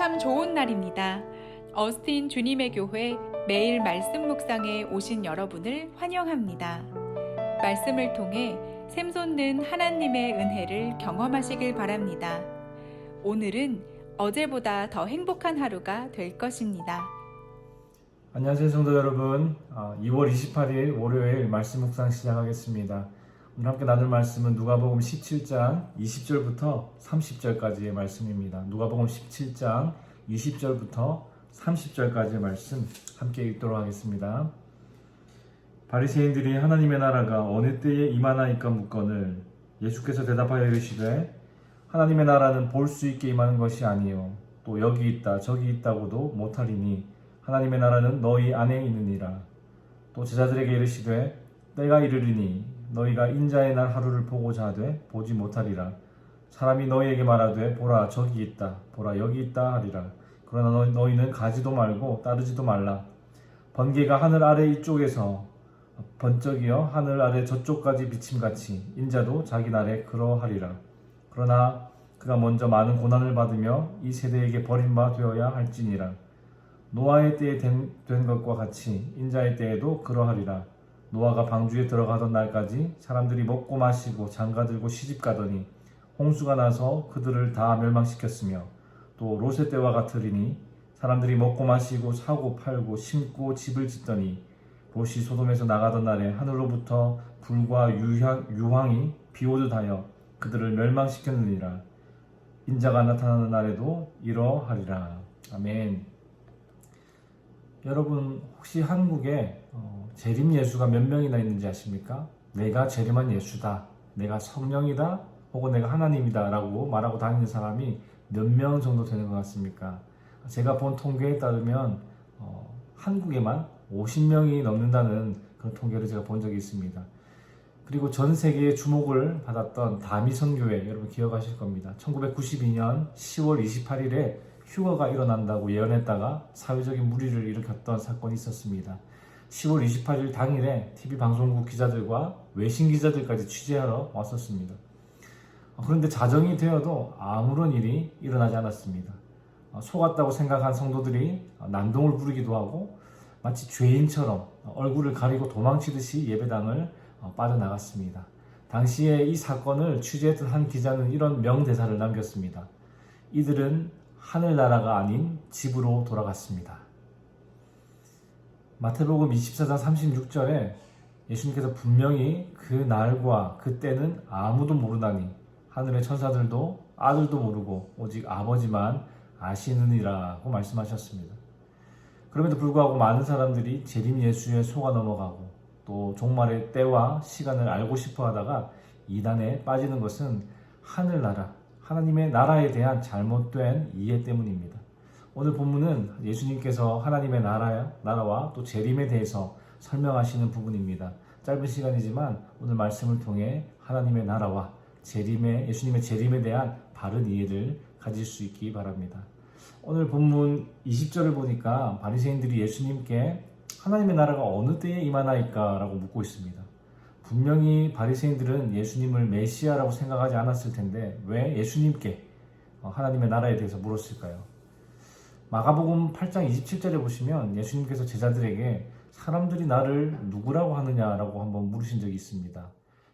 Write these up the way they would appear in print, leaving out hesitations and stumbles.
참 좋은 날입니다. 어스틴 주님의 교회 매일 말씀 묵상에 오신 여러분을 환영합니다. 말씀을 통해 샘솟는 하나님의 은혜를 경험하시길 바랍니다. 오늘은 어제보다 더 행복한 하루가 될 것입니다. 안녕하세요 성도 여러분. 2월 28일 월요일 말씀 묵상 시작하겠습니다. 오늘 함께 나눌 말씀은 누가복음 17장 20절부터 30절까지의 말씀입니다. 누가복음 17장 20절부터 30절까지의 말씀 함께 읽도록 하겠습니다. 바리새인들이 하나님의 나라가 어느 때에 임하나이까 묻거늘 예수께서 대답하여 이르시되 하나님의 나라는 볼 수 있게 임하는 것이 아니요 또 여기 있다 저기 있다고도 못하리니 하나님의 나라는 너희 안에 있느니라. 또 제자들에게 이르시되 때가 이르리니 너희가 인자의 날 하루를 보고자 하되 보지 못하리라. 사람이 너희에게 말하되 보라 저기 있다 보라 여기 있다 하리라. 그러나 너희는 가지도 말고 따르지도 말라. 번개가 하늘 아래 이쪽에서 번쩍이어 하늘 아래 저쪽까지 비침같이 인자도 자기 날에 그러하리라. 그러나 그가 먼저 많은 고난을 받으며 이 세대에게 버림바 되어야 할지니라. 노아의 때에 된 것과 같이 인자의 때에도 그러하리라. 노아가 방주에 들어가던 날까지 사람들이 먹고 마시고 장가들고 시집가더니 홍수가 나서 그들을 다 멸망시켰으며 또 롯의 때와 같으리니 사람들이 먹고 마시고 사고 팔고 심고 집을 짓더니 롯이 소돔에서 나가던 날에 하늘로부터 불과 유황이 비오듯 하여 그들을 멸망시켰느니라. 인자가 나타나는 날에도 이러하리라. 아멘. 여러분 혹시 한국에 재림 예수가 몇 명이나 있는지 아십니까? 내가 재림한 예수다, 내가 성령이다, 혹은 내가 하나님이다 라고 말하고 다니는 사람이 몇 명 정도 되는 것 같습니까? 제가 본 통계에 따르면 한국에만 50명이 넘는다는 그런 통계를 제가 본 적이 있습니다. 그리고 전 세계의 주목을 받았던 다미선 교회, 여러분 기억하실 겁니다. 1992년 10월 28일에 휴거가 일어난다고 예언했다가 사회적인 물의를 일으켰던 사건이 있었습니다. 10월 28일 당일에 TV방송국 기자들과 외신 기자들까지 취재하러 왔었습니다. 그런데 자정이 되어도 아무런 일이 일어나지 않았습니다. 속았다고 생각한 성도들이 난동을 부리기도 하고 마치 죄인처럼 얼굴을 가리고 도망치듯이 예배당을 빠져나갔습니다. 당시에 이 사건을 취재했던 한 기자는 이런 명대사를 남겼습니다. 이들은 하늘나라가 아닌 집으로 돌아갔습니다. 마태복음 24장 36절에 예수님께서 분명히 그 날과 그 때는 아무도 모르나니 하늘의 천사들도 아들도 모르고 오직 아버지만 아시느니라고 말씀하셨습니다. 그럼에도 불구하고 많은 사람들이 재림 예수에 속아 넘어가고 또 종말의 때와 시간을 알고 싶어 하다가 이단에 빠지는 것은 하늘나라, 하나님의 나라에 대한 잘못된 이해 때문입니다. 오늘 본문은 예수님께서 하나님의 나라와 또 재림에 대해서 설명하시는 부분입니다. 짧은 시간이지만 오늘 말씀을 통해 하나님의 나라와 예수님의 재림에 대한 바른 이해를 가질 수 있기 바랍니다. 오늘 본문 20절을 보니까 바리새인들이 예수님께 하나님의 나라가 어느 때에 임하나이까 라고 묻고 있습니다. 분명히 바리새인들은 예수님을 메시아라고 생각하지 않았을 텐데 왜 예수님께 하나님의 나라에 대해서 물었을까요? 마가복음 8장 27절에 보시면 예수님께서 제자들에게 사람들이 나를 누구라고 하느냐라고 한번 물으신 적이 있습니다.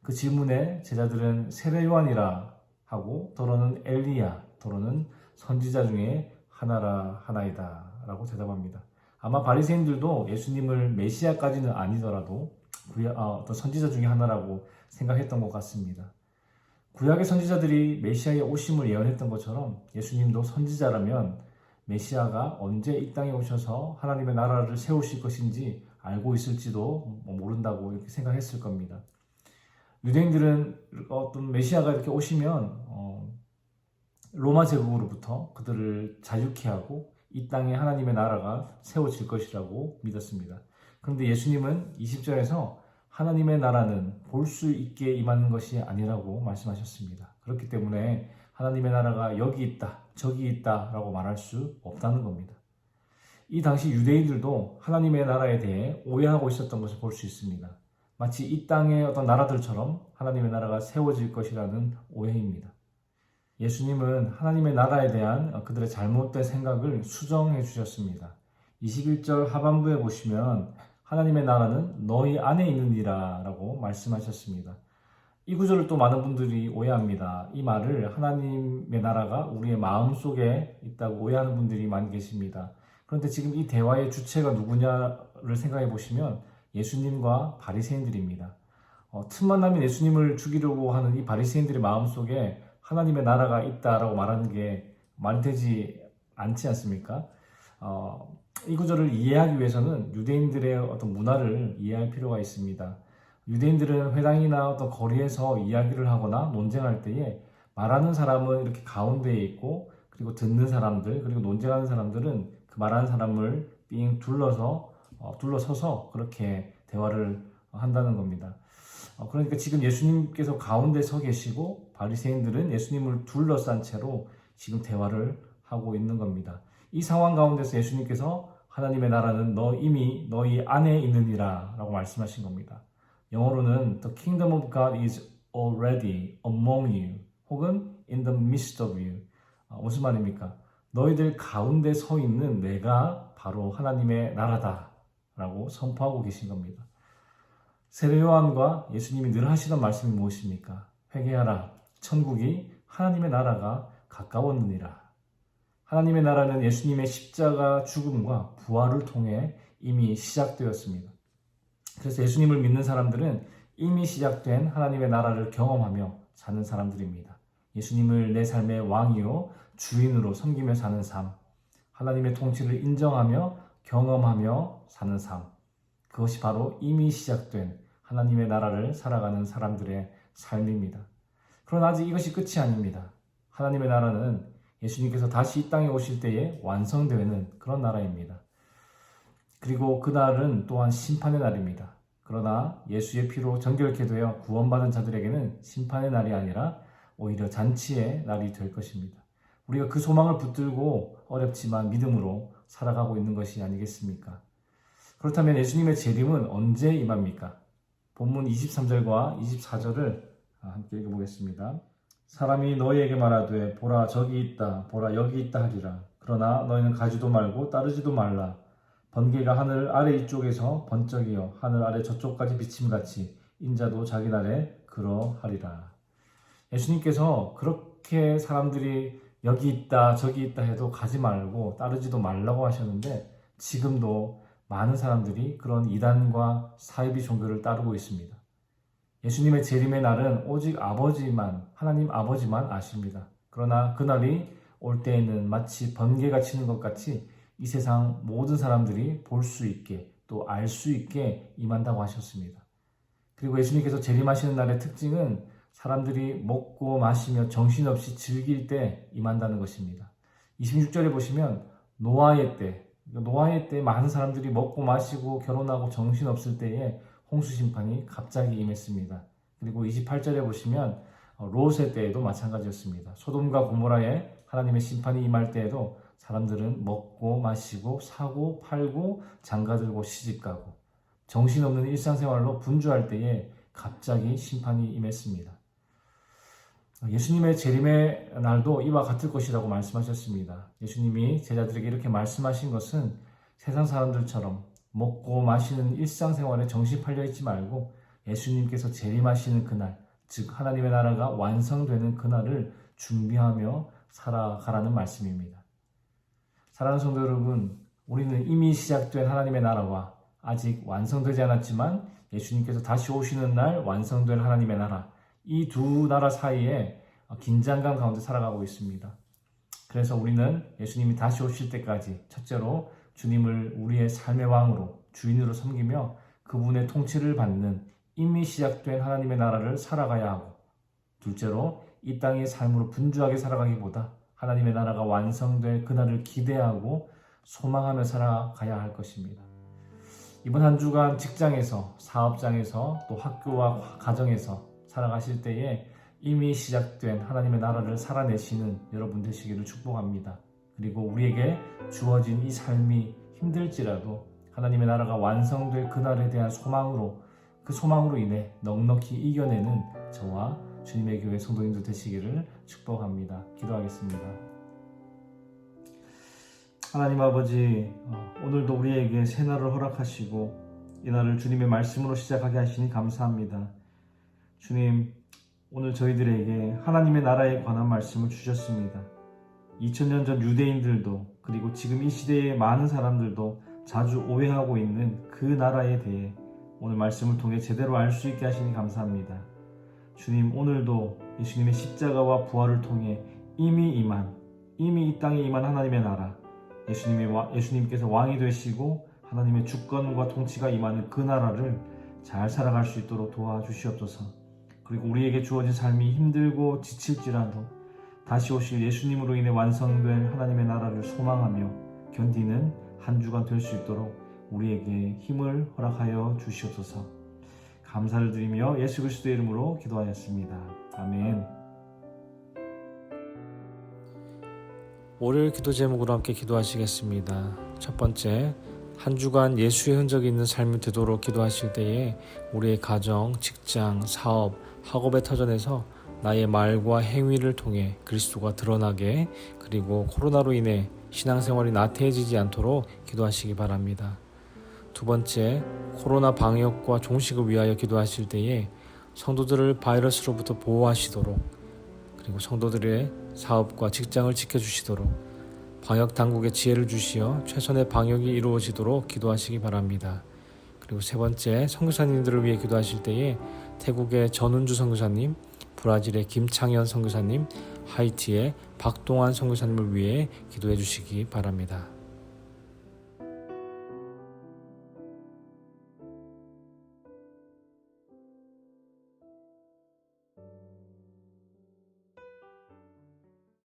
그 질문에 제자들은 세례 요한이라 하고 더러는 엘리야, 더러는 선지자 중에 하나이다 라고 대답합니다. 아마 바리새인들도 예수님을 메시아까지는 아니더라도 어떤 선지자 중에 하나라고 생각했던 것 같습니다. 구약의 선지자들이 메시아의 오심을 예언했던 것처럼 예수님도 선지자라면 메시아가 언제 이 땅에 오셔서 하나님의 나라를 세우실 것인지 알고 있을지도 모른다고 이렇게 생각했을 겁니다. 유대인들은 어떤 메시아가 이렇게 오시면 로마 제국으로부터 그들을 자유케 하고 이 땅에 하나님의 나라가 세워질 것이라고 믿었습니다. 그런데 예수님은 20절에서 하나님의 나라는 볼 수 있게 임하는 것이 아니라고 말씀하셨습니다. 그렇기 때문에 하나님의 나라가 여기 있다, 저기 있다 라고 말할 수 없다는 겁니다. 이 당시 유대인들도 하나님의 나라에 대해 오해하고 있었던 것을 볼 수 있습니다. 마치 이 땅의 어떤 나라들처럼 하나님의 나라가 세워질 것이라는 오해입니다. 예수님은 하나님의 나라에 대한 그들의 잘못된 생각을 수정해 주셨습니다. 21절 하반부에 보시면 하나님의 나라는 너희 안에 있느니라 라고 말씀하셨습니다. 이 구절을 또 많은 분들이 오해합니다. 이 말을 하나님의 나라가 우리의 마음속에 있다고 오해하는 분들이 많이 계십니다. 그런데 지금 이 대화의 주체가 누구냐를 생각해 보시면 예수님과 바리새인들입니다. 틈만 나면 예수님을 죽이려고 하는 이 바리새인들의 마음속에 하나님의 나라가 있다라고 말하는 게 말이 되지 않지 않습니까? 이 구절을 이해하기 위해서는 유대인들의 어떤 문화를 이해할 필요가 있습니다. 유대인들은 회당이나 어떤 거리에서 이야기를 하거나 논쟁할 때에 말하는 사람은 이렇게 가운데에 있고, 그리고 듣는 사람들, 그리고 논쟁하는 사람들은 그 말하는 사람을 삥 둘러서서 그렇게 대화를 한다는 겁니다. 그러니까 지금 예수님께서 가운데 서 계시고 바리새인들은 예수님을 둘러싼 채로 지금 대화를 하고 있는 겁니다. 이 상황 가운데서 예수님께서 하나님의 나라는 이미 너희 안에 있느니라 라고 말씀하신 겁니다. 영어로는 The kingdom of God is already among you 혹은 in the midst of you. 무슨 말입니까? 너희들 가운데 서 있는 내가 바로 하나님의 나라다 라고 선포하고 계신 겁니다. 세례 요한과 예수님이 늘 하시던 말씀이 무엇입니까? 회개하라. 천국이 하나님의 나라가 가까웠느니라. 하나님의 나라는 예수님의 십자가 죽음과 부활을 통해 이미 시작되었습니다. 그래서 예수님을 믿는 사람들은 이미 시작된 하나님의 나라를 경험하며 사는 사람들입니다. 예수님을 내 삶의 왕이요 주인으로 섬기며 사는 삶, 하나님의 통치를 인정하며 경험하며 사는 삶, 그것이 바로 이미 시작된 하나님의 나라를 살아가는 사람들의 삶입니다. 그러나 아직 이것이 끝이 아닙니다. 하나님의 나라는 예수님께서 다시 이 땅에 오실 때에 완성되는 그런 나라입니다. 그리고 그날은 또한 심판의 날입니다. 그러나 예수의 피로 정결케 되어 구원받은 자들에게는 심판의 날이 아니라 오히려 잔치의 날이 될 것입니다. 우리가 그 소망을 붙들고 어렵지만 믿음으로 살아가고 있는 것이 아니겠습니까? 그렇다면 예수님의 재림은 언제 임합니까? 본문 23절과 24절을 함께 읽어보겠습니다. 사람이 너희에게 말하되 보라 저기 있다 보라 여기 있다 하리라. 그러나 너희는 가지도 말고 따르지도 말라. 번개가 하늘 아래 이쪽에서 번쩍이어 하늘 아래 저쪽까지 비침같이 인자도 자기 날에 그러하리라. 예수님께서 그렇게 사람들이 여기 있다 저기 있다 해도 가지 말고 따르지도 말라고 하셨는데 지금도 많은 사람들이 그런 이단과 사이비 종교를 따르고 있습니다. 예수님의 재림의 날은 오직 하나님 아버지만 아십니다. 그러나 그날이 올 때에는 마치 번개가 치는 것 같이 이 세상 모든 사람들이 볼 수 있게 또 알 수 있게 임한다고 하셨습니다. 그리고 예수님께서 재림하시는 날의 특징은 사람들이 먹고 마시며 정신없이 즐길 때 임한다는 것입니다. 26절에 보시면 노아의 때 많은 사람들이 먹고 마시고 결혼하고 정신없을 때에 홍수 심판이 갑자기 임했습니다. 그리고 28절에 보시면 롯의 때에도 마찬가지였습니다. 소돔과 고모라에 하나님의 심판이 임할 때에도 사람들은 먹고 마시고 사고 팔고 장가들고 시집가고 정신없는 일상생활로 분주할 때에 갑자기 심판이 임했습니다. 예수님의 재림의 날도 이와 같을 것이라고 말씀하셨습니다. 예수님이 제자들에게 이렇게 말씀하신 것은 세상 사람들처럼 먹고 마시는 일상생활에 정신 팔려 있지 말고 예수님께서 재림하시는 그날, 즉 하나님의 나라가 완성되는 그날을 준비하며 살아가라는 말씀입니다. 사랑하는 성도 여러분, 우리는 이미 시작된 하나님의 나라와 아직 완성되지 않았지만 예수님께서 다시 오시는 날 완성될 하나님의 나라, 이 두 나라 사이에 긴장감 가운데 살아가고 있습니다. 그래서 우리는 예수님이 다시 오실 때까지 첫째로 주님을 우리의 삶의 왕으로 주인으로 섬기며 그분의 통치를 받는 이미 시작된 하나님의 나라를 살아가야 하고, 둘째로 이 땅의 삶으로 분주하게 살아가기보다 하나님의 나라가 완성될 그날을 기대하고 소망하며 살아가야 할 것입니다. 이번 한 주간 직장에서, 사업장에서, 또 학교와 가정에서 살아가실 때에 이미 시작된 하나님의 나라를 살아내시는 여러분 되시기를 축복합니다. 그리고 우리에게 주어진 이 삶이 힘들지라도 하나님의 나라가 완성될 그날에 대한 소망으로, 그 소망으로 인해 넉넉히 이겨내는 저와 주님의 교회 성도님들 되시기를 축복합니다. 기도하겠습니다. 하나님 아버지, 오늘도 우리에게 새 날을 허락하시고 이 날을 주님의 말씀으로 시작하게 하시니 감사합니다. 주님, 오늘 저희들에게 하나님의 나라에 관한 말씀을 주셨습니다. 2000년 전 유대인들도 그리고 지금 이 시대의 많은 사람들도 자주 오해하고 있는 그 나라에 대해 오늘 말씀을 통해 제대로 알 수 있게 하시니 감사합니다. 주님, 오늘도 예수님의 십자가와 부활을 통해 이미 이 땅에 임한 하나님의 나라, 예수님께서 왕이 되시고 하나님의 주권과 통치가 임하는 그 나라를 잘 살아갈 수 있도록 도와주시옵소서. 그리고 우리에게 주어진 삶이 힘들고 지칠지라도 다시 오실 예수님으로 인해 완성될 하나님의 나라를 소망하며 견디는 한 주간 될 수 있도록 우리에게 힘을 허락하여 주시옵소서. 감사를 드리며 예수 그리스도의 이름으로 기도하였습니다. 아멘. 월요일 기도 제목으로 함께 기도하시겠습니다. 첫 번째, 한 주간 예수의 흔적이 있는 삶이 되도록 기도하실 때에 우리의 가정, 직장, 사업, 학업의 터전에서 나의 말과 행위를 통해 그리스도가 드러나게, 그리고 코로나로 인해 신앙생활이 나태해지지 않도록 기도하시기 바랍니다. 두 번째, 코로나 방역과 종식을 위하여 기도하실 때에 성도들을 바이러스로부터 보호하시도록, 그리고 성도들의 사업과 직장을 지켜주시도록 방역 당국에 지혜를 주시어 최선의 방역이 이루어지도록 기도하시기 바랍니다. 그리고 세 번째, 선교사님들을 위해 기도하실 때에 태국의 전운주 선교사님, 브라질의 김창현 선교사님, 하이티의 박동환 선교사님을 위해 기도해 주시기 바랍니다.